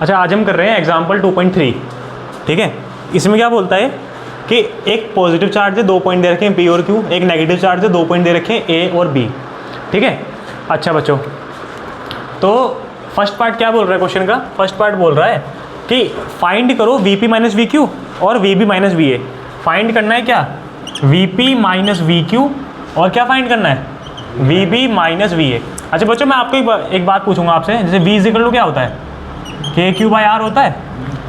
अच्छा, आज हम कर रहे हैं एग्जाम्पल 2.3, ठीक है। इसमें क्या बोलता है कि एक पॉजिटिव चार्ज है, 2 पॉइंट दे रखे हैं P और Q, एक नेगेटिव चार्ज है, 2 पॉइंट दे रखे हैं A और B, ठीक है। अच्छा बच्चों, तो फर्स्ट पार्ट क्या बोल रहा है क्वेश्चन का? फर्स्ट पार्ट बोल रहा है कि फाइंड करो Vp माइनस VQ और Vb माइनस VA। फाइंड करना है क्या? Vp माइनस VQ और क्या फाइंड करना है? Vb minus VA। अच्छा बच्चों, मैं आपको एक बात पूछूंगा आपसे, जैसे V इक्वल टू क्या होता है? KQ/R होता है।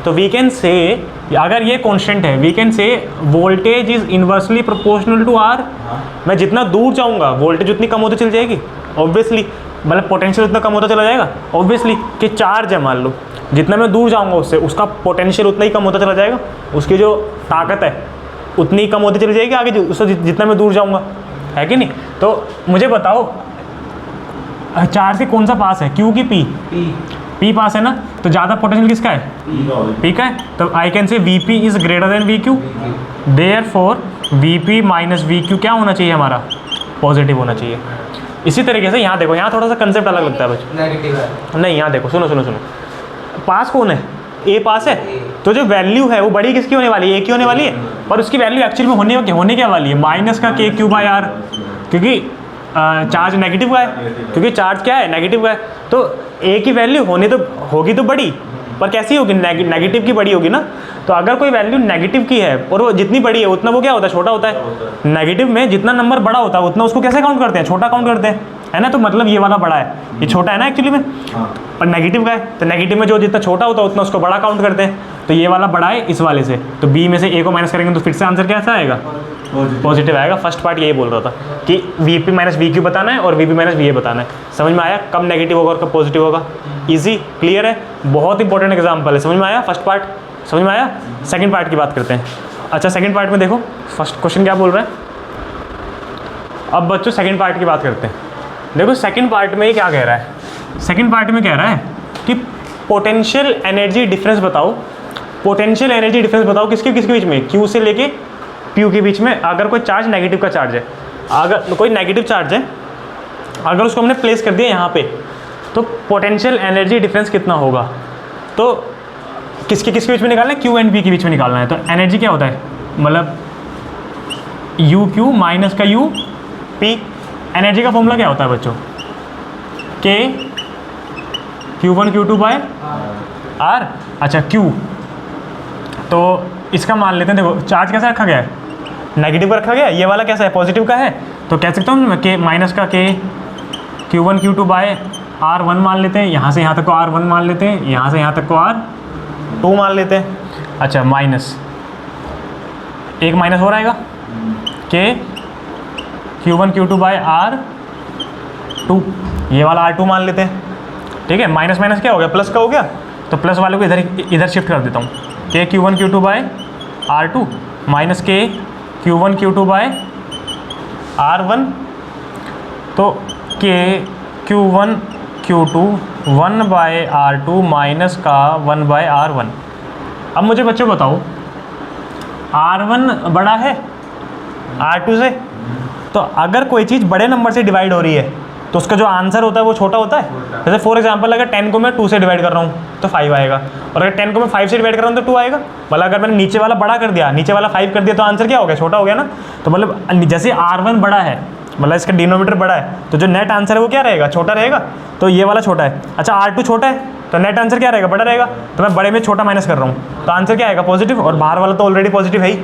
तो वी कैन से, अगर ये कांस्टेंट है, we can say voltage is inversely proportional to R। मैं जितना दूर जाऊंगा वोल्टेज उतनी कम होती चली जाएगी, ऑब्वियसली, मतलब पोटेंशियल उतना कम होता चला जाएगा, ऑब्वियसली। कि चार्ज है मान लो, जितना मैं दूर जाऊंगा उससे उसका पोटेंशियल उतना ही कम होता चला जाएगा, उसकी जो ताकत है उतनी कम होती चली जाएगी आगे उससे जितना मैं दूर जाऊंगा, है कि नहीं? तो मुझे बताओ चार्ज के कौन सा पास है, Q की P? P पास है ना, तो ज़्यादा पोटेंशियल किसका है? P का है। तो I can say Vp is greater than VQ, therefore Vp minus VQ क्या होना चाहिए हमारा? पॉजिटिव होना चाहिए। इसी तरीके से यहाँ देखो, यहाँ थोड़ा सा कंसेप्ट अलग लगता है बच्चों। नेगेटिव है नहीं, यहाँ देखो, सुनो सुनो सुनो, पास कौन है? A पास है, तो जो वैल्यू है वो बड़ी किसकी होने वाली है? A की होने वाली है। और उसकी वैल्यू एक्चुअली में होने क्या वाली है? माइनस का KQ/R, क्योंकि चार्ज नेगेटिव का है, क्योंकि चार्ज क्या है? नेगेटिव का है। तो A की वैल्यू होगी तो बड़ी, पर कैसी होगी? नेगेटिव की बड़ी होगी ना। तो अगर कोई वैल्यू नेगेटिव की है और वो जितनी बड़ी है उतना वो क्या होता है? छोटा होता है। नेगेटिव में जितना नंबर बड़ा होता है उतना उसको कैसे काउंट करते हैं? छोटा काउंट करते हैं, है ना। तो मतलब ये वाला बड़ा है, ये छोटा है ना एक्चुअली में, और नेगेटिव का है, तो नेगेटिव में जो जितना छोटा होता है उतना उसको बड़ा काउंट करते हैं। तो ये वाला बड़ा है इस वाले से, तो B में से A को माइनस करेंगे तो फिर से आंसर कैसा आएगा? पॉजिटिव आएगा। फर्स्ट पार्ट यही बोल रहा था कि Vp माइनस VQ बताना है और Vb माइनस VA बताना है। समझ में आया? कब नेगेटिव होगा और कब पॉजिटिव होगा? इजी, क्लियर है। बहुत इंपॉर्टेंट एग्जाम्पल है। समझ में आया? फर्स्ट पार्ट समझ में आया। सेकंड पार्ट की बात करते हैं। अच्छा, सेकंड पार्ट में देखो फर्स्ट क्वेश्चन क्या बोल रहा है। अब बच्चों सेकंड पार्ट की बात करते हैं। देखो सेकंड पार्ट में ये क्या कह रहा है? सेकंड पार्ट में कह रहा है कि पोटेंशियल एनर्जी डिफरेंस बताओ। पोटेंशियल एनर्जी डिफरेंस बताओ किसके किसके बीच में? Q से लेके P के बीच में। अगर कोई चार्ज नेगेटिव का चार्ज है, अगर कोई नेगेटिव चार्ज है, अगर उसको हमने प्लेस कर दिया यहाँ पे, तो पोटेंशियल एनर्जी डिफरेंस कितना होगा? तो किसके किसके बीच में निकालना है? Q एंड P के बीच में निकालना है। तो एनर्जी क्या होता है? मतलब UQ माइनस का UP। एनर्जी का फॉर्मूला क्या होता है बच्चों? K Q1 Q2/R। अच्छा Q, तो इसका मान लेते हैं। देखो चार्ज कैसा रखा गया है? नेगेटिव का रखा गया है। ये वाला कैसा है? पॉजिटिव का है। तो कह सकता हूँ मैं K माइनस का K Q1 Q2/R1 मान लेते हैं। यहाँ से यहाँ तक को R1 मान लेते हैं, यहाँ से यहाँ तक को R2 मान लेते हैं। अच्छा, माइनस एक माइनस हो रहेगा, K Q1 Q2/R2, ये वाला R2 मान लेते हैं, ठीक है। माइनस माइनस क्या हो गया? प्लस का हो गया। तो प्लस वाले को इधर शिफ्ट कर देता हूँ। K Q1 Q2/R2 minus K Q1 Q2/R1। तो K Q1 Q2 1/R2 minus का 1/R1। अब मुझे बच्चों बताओ, R1 बड़ा है R2 से, तो अगर कोई चीज़ बड़े नंबर से डिवाइड हो रही है तो उसका जो आंसर होता है वो छोटा होता है। जैसे फॉर एग्जांपल अगर 10 को मैं 2 से डिवाइड कर रहा हूँ तो 5 आएगा, और अगर 10 को मैं 5 से डिवाइड कर रहा हूँ तो 2 आएगा। मतलब अगर मैंने नीचे वाला बड़ा कर दिया, नीचे वाला 5 कर दिया, तो आंसर क्या हो गया? छोटा हो गया ना। तो मतलब जैसे R1 बड़ा है, मतलब इसका डिनोमीटर बड़ा है, तो जो नेट आंसर है वो क्या रहेगा? छोटा रहेगा। तो ये वाला छोटा है। अच्छा R2 छोटा है, तो नेट आंसर क्या रहेगा? बड़ा रहेगा। तो मैं बड़े में छोटा माइनस कर रहा हूँ, तो आंसर क्या आएगा? पॉजिटिव। और बाहर वाला तो ऑलरेडी पॉजिटिव है ही,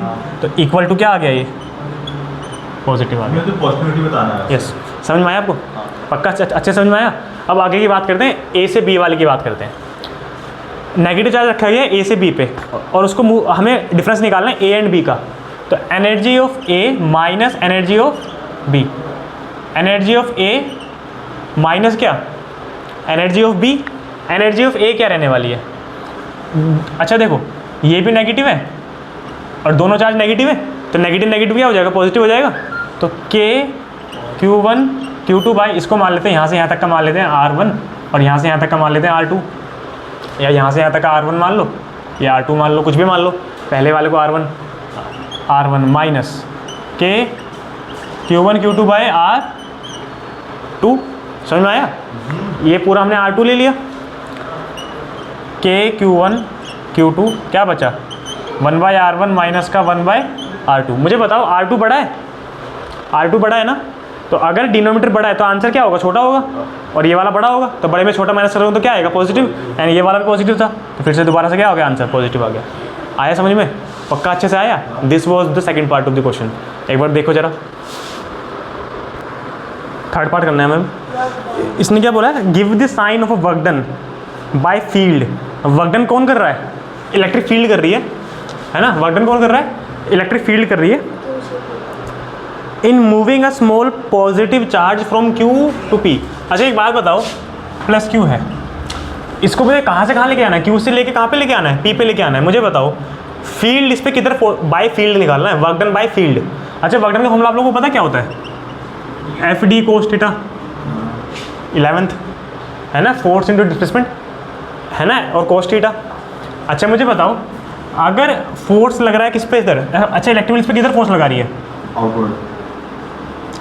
तो इक्वल टू क्या आ गया? ये पॉजिटिव आ गया। तो पॉजिटिविटी बताना है। यस, समझ में आया आपको? पक्का अच्छे समझ में आया। अब आगे की बात करते हैं, A से B वाले की बात करते हैं। नेगेटिव चार्ज रखा गया है A से B पे, और उसको हमें डिफरेंस निकालना है A एंड B का। तो energy of A minus energy of B। Energy of A minus क्या? Energy of B। Energy of A क्या रहने वाली है? अच्छा देखो, ये भी नेगेटिव है और दोनों चार्ज नेगेटिव है, तो नेगेटिव नेगेटिव क्या हो जाएगा? पॉजिटिव हो जाएगा। तो K Q1 Q2 इसको मान लेते हैं, यहाँ से यहाँ तक का मान लेते हैं R1, और यहाँ से यहाँ तक का मान लेते हैं R2, या यहाँ से यहाँ तक का R1 मान लो या R2 मान लो, कुछ भी मान लो। पहले वाले को R1 minus K Q1 Q2/R2। समझ में आया? ये पूरा हमने R2 ले लिया। KQ1 Q2 क्या बचा 1/R1 माइनस का 1/R2। मुझे बताओ R2 बड़ा है, R2 बड़ा है ना, तो अगर डिनोमिनेटर बड़ा है तो आंसर क्या होगा, छोटा होगा, और ये वाला बड़ा होगा, तो बड़े में छोटा माइनस करोगे तो क्या आएगा, पॉजिटिव, एंड ये वाला भी पॉजिटिव था, तो फिर से दोबारा से क्या हो गया, आंसर पॉजिटिव आ गया। आया समझ में, पक्का अच्छे से आया। This was the second part of the question. एक बार देखो जरा, थर्ड पार्ट करना है मैम। इसने क्या बोला है, give the sign of a work done by field. Work done कौन कर रहा है, इलेक्ट्रिक फील्ड कर रही है ना, वर्क डन कौन कर रहा है, इलेक्ट्रिक फील्ड कर रही है, in moving a small positive charge from Q to P। अच्छा एक बात बताओ, प्लस Q है, इसको मुझे कहाँ से कहाँ लेके आना है, Q से लेके कहाँ पे लेके आना है, P पे लेके आना है। मुझे बताओ फील्ड इस पे किधर, बाय फील्ड निकालना है, वर्क डन बाय फील्ड। अच्छा वर्क डन का फॉर्मूला आप लोगों को पता क्या होता है, FD cos थीटा 11th है ना, फोर्स इंटू डिस्प्लेसमेंट है ना, और cos थीटा। अच्छा मुझे बताओ अगर फोर्स लग रहा है किस पे इधर, अच्छा इलेक्ट्रिक फील्ड पे किधर फोर्स लगा रही है, आउटवर्ड,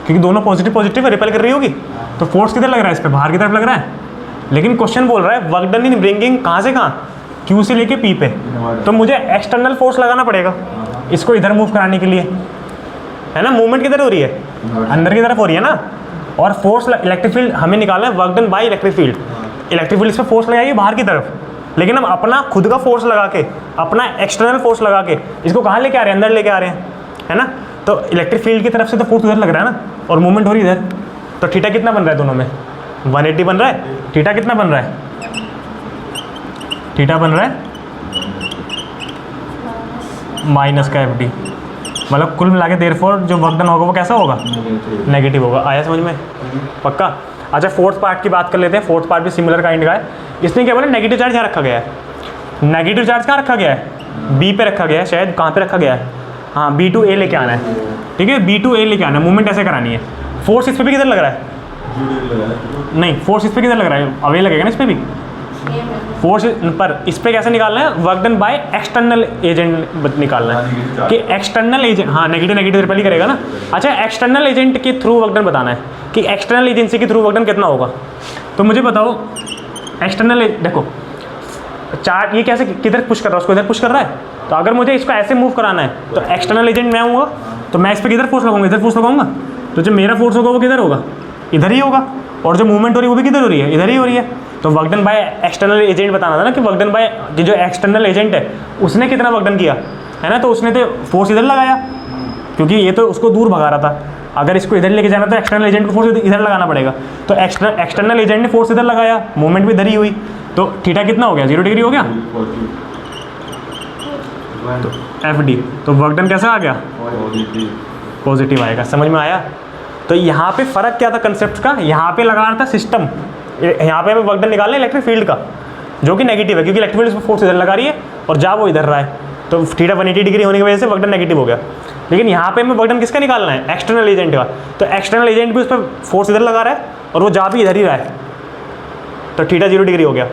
क्योंकि दोनों पॉजिटिव पॉजिटिव रिपेल कर रही होगी, तो फोर्स किधर लग रहा है, इस पे बाहर की तरफ लग रहा है। लेकिन क्वेश्चन बोल रहा है वर्क डन इन ब्रिंगिंग कहाँ से कहाँ, Q से लेके P पे, तो मुझे एक्सटर्नल फोर्स लगाना पड़ेगा इसको इधर मूव कराने के लिए, है ना। मूवमेंट किधर हो रही है, अंदर की तरफ हो रही है ना, और फोर्स इलेक्ट्रिक फील्ड हमें निकालना है, work done by electric field. Electric field इस पर फोर्स लगाएगी बाहर की तरफ, लेकिन हम अपना खुद का फोर्स लगा के, अपना एक्सटर्नल फोर्स लगा के इसको कहाँ लेके आ रहे हैं, अंदर लेके आ रहे हैं, है ना। तो इलेक्ट्रिक फील्ड की तरफ से तो फोर्स उधर लग रहा है ना, और मूवमेंट हो रही है इधर, तो थीटा कितना बन रहा है दोनों में, 180 बन रहा है। थीटा कितना बन रहा है, थीटा बन रहा है माइनस का FD, मतलब कुल मिला के देयरफॉर जो वर्क डन होगा वो कैसा होगा, नेगेटिव होगा। आया समझ में, पक्का। अच्छा फोर्थ पार्ट की बात कर लेते हैं, फोर्थ पार्ट भी सिमिलर काइंड का है। इसने क्या बोला, नेगेटिव चार्ज यहाँ रखा गया है, नेगेटिव चार्ज कहाँ रखा गया है, B पे रखा गया है, शायद कहाँ पे रखा गया है, हाँ B to A लेके आना है, ठीक है, B to A लेके आना है, मूवमेंट ऐसे करानी है। फोर्स इस पर भी किधर लग रहा है, नहीं फोर्स इस पर किधर लग रहा है, अवे लगेगा ना इस पर भी फोर्स, पर इस पर कैसे निकालना है, work done by external agent निकालना है, कि एक्सटर्नल एजेंट, हाँ नेगेटिव नेगेटिव रिपेल ही करेगा ना। अच्छा एक्सटर्नल एजेंट के थ्रू वर्क डन बताना है कि एक्सटर्नल एजेंसी के थ्रू वर्क डन कितना होगा। तो मुझे बताओ एक्सटर्नल, देखो चार्ज ये कैसे किधर पुश कर रहा है, उसको इधर पुश कर रहा है, तो अगर मुझे इसको ऐसे मूव कराना है तो एक्सटर्नल एजेंट मैं हूँगा, तो मैं इस पर किधर फोर्स लगाऊंगा, इधर फोर्स लगाऊंगा, तो जो मेरा फोर्स होगा वो किधर होगा, इधर ही होगा, और जो मूवमेंट हो रही है वो भी किधर हो रही है, इधर ही हो रही है। तो work done by external agent बताना था ना, कि वर्क डन बाय जो एक्सटर्नल एजेंट है उसने कितना वर्क डन किया, है ना, तो उसने तो फोर्स इधर लगाया, क्योंकि ये तो उसको दूर भगा रहा था। अगर इसको इधर लेके जाना तो एक्सटर्नल एजेंट को फोर्स इधर लगाना पड़ेगा, तो एक्सटर्नल एजेंट ने फोर्स इधर लगाया, मूवमेंट भी इधर ही हुई, तो थीटा कितना हो गया, 0 डिग्री हो गया, तो FD, तो वर्क डन कैसा आ गया, पॉजिटिव आएगा। समझ में आया। तो यहाँ पे फ़र्क क्या था कंसेप्ट का, यहाँ पे लगा रहा था सिस्टम, यहाँ पे हमें वर्क डन निकालना है इलेक्ट्रिक फील्ड का, जो कि नेगेटिव है, क्योंकि इलेक्ट्रिक फील्ड फोर्स इधर लगा रही है और जा वो इधर रहा है, तो थीटा 180 डिग्री होने की वजह से वर्क डन नेगेटिव हो गया। लेकिन यहाँ पे हमें वर्क डन किसका निकालना है, एक्सटर्नल एजेंट का, तो एक्सटर्नल एजेंट भी उस पर फोर्स इधर लगा रहा है और वो जा भी इधर ही रहा है, तो थीटा 0 डिग्री हो गया।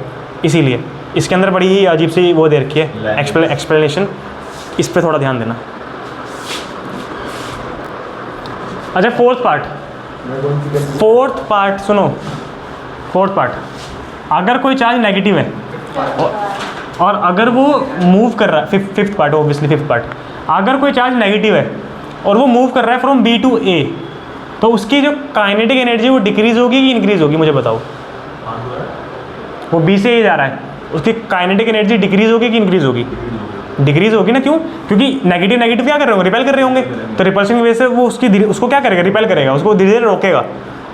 इसीलिए इसके अंदर बड़ी ही अजीब सी वो दे रखी है एक्सप्लेनेशन, इस पर थोड़ा ध्यान देना। अच्छा फोर्थ पार्ट सुनो, फोर्थ पार्ट, अगर कोई चार्ज नेगेटिव है और अगर वो मूव कर रहा है, fifth part obviously, fifth part, अगर कोई चार्ज नेगेटिव है और वो मूव कर रहा है फ्रॉम B to A, तो उसकी जो काइनेटिक एनर्जी वो डिक्रीज होगी कि इंक्रीज होगी, मुझे बताओ। वो B से A जा रहा है, उसकी काइनेटिक एनर्जी डिक्रीज होगी कि इंक्रीज होगी, डिक्रीज होगी ना, क्यों, क्योंकि नेगेटिव नेगेटिव क्या कर रहे होंगे, रिपेल कर रहे होंगे, तो रिपल्शन की वजह से वो उसको क्या करेगा, रिपेल करेगा, उसको धीरे धीरे रोकेगा,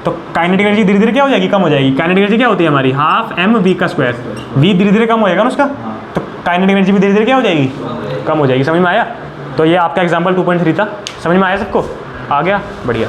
तो काइनेटिक एनर्जी धीरे धीरे क्या हो जाएगी, कम हो जाएगी। काइनेटिक एनर्जी क्या होती है हमारी, हाफ m/v का स्क्वायर, v धीरे धीरे कम हो जाएगा ना उसका, तो काइनेटिक एनर्जी भी धीरे धीरे क्या हो जाएगी, कम हो जाएगी। समझ में आया। तो ये आपका एग्जाम्पल 2.3 था, समझ में आया सबको, आ गया, बढ़िया।